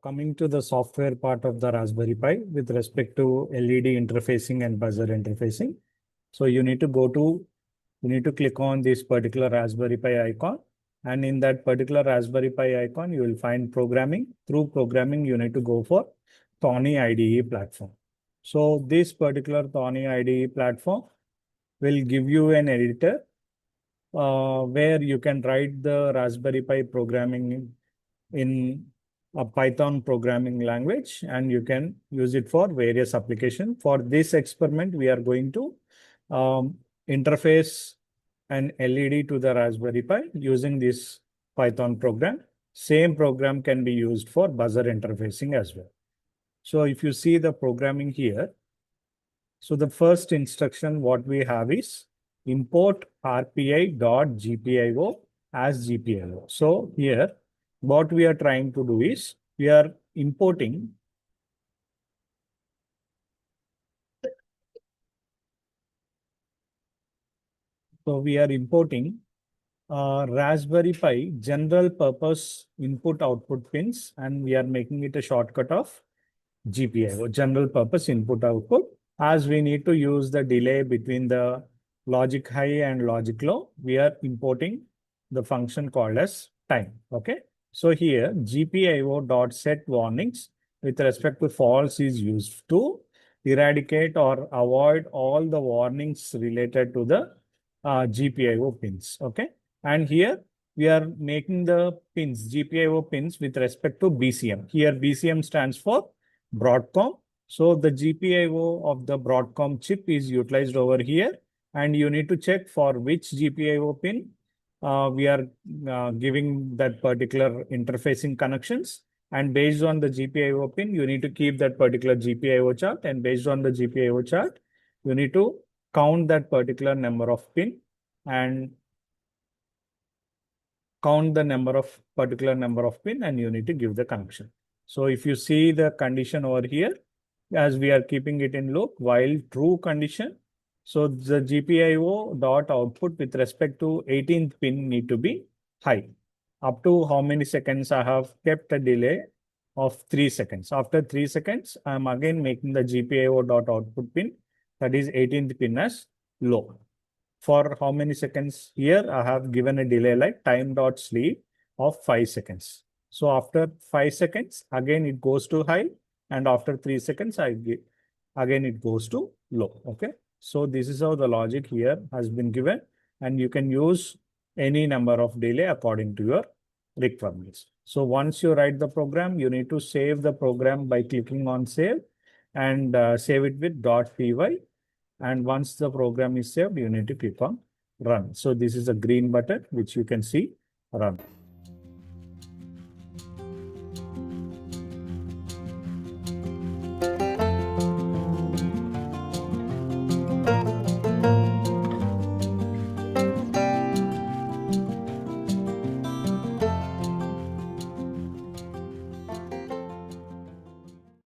coming to the software part of the Raspberry Pi with respect to LED interfacing and buzzer interfacing. So you need to click on this particular Raspberry Pi icon. And in that particular Raspberry Pi icon, you will find programming. Through programming, you need to go for Thorny IDE platform. So this particular Thorny IDE platform will give you an editor where you can write the Raspberry Pi programming in a Python programming language, and you can use it for various applications. For this experiment, we are going to interface an LED to the Raspberry Pi using this Python program. Same program can be used for buzzer interfacing as well. So if you see the programming here, so the first instruction what we have is import rpi.gpio as GPIO. So here, what we are trying to do is we are importing Raspberry Pi general purpose input output pins, and we are making it a shortcut of GPIO, general purpose input output. As we need to use the delay between the logic high and logic low, we are importing the function called as time. Okay. So here GPIO.set warnings with respect to false is used to eradicate or avoid all the warnings related to the GPIO pins. Okay. And here we are making the pins, GPIO pins with respect to BCM. Here BCM stands for Broadcom. So the GPIO of the Broadcom chip is utilized over here, and you need to check for which GPIO pin we are giving that particular interfacing connections. And based on the GPIO pin, you need to keep that particular GPIO chart. And based on the GPIO chart, you need to count that particular number of pin and count the particular number of pin, and you need to give the connection. So if you see the condition over here, as we are keeping it in loop while true condition, so the GPIO dot output with respect to 18th pin need to be high. Up to how many seconds I have kept a delay of 3 seconds. After 3 seconds, I am again making the GPIO dot output pin, that is 18th pin, as low. For how many seconds? Here I have given a delay like time dot sleep of 5 seconds. So after 5 seconds, again it goes to high, and after 3 seconds, again it goes to low. Okay. So this is how the logic here has been given, and you can use any number of delay according to your requirements. So once you write the program, you need to save the program by clicking on save, and save it with .py. And once the program is saved, you need to click on run. So this is a green button which you can see run.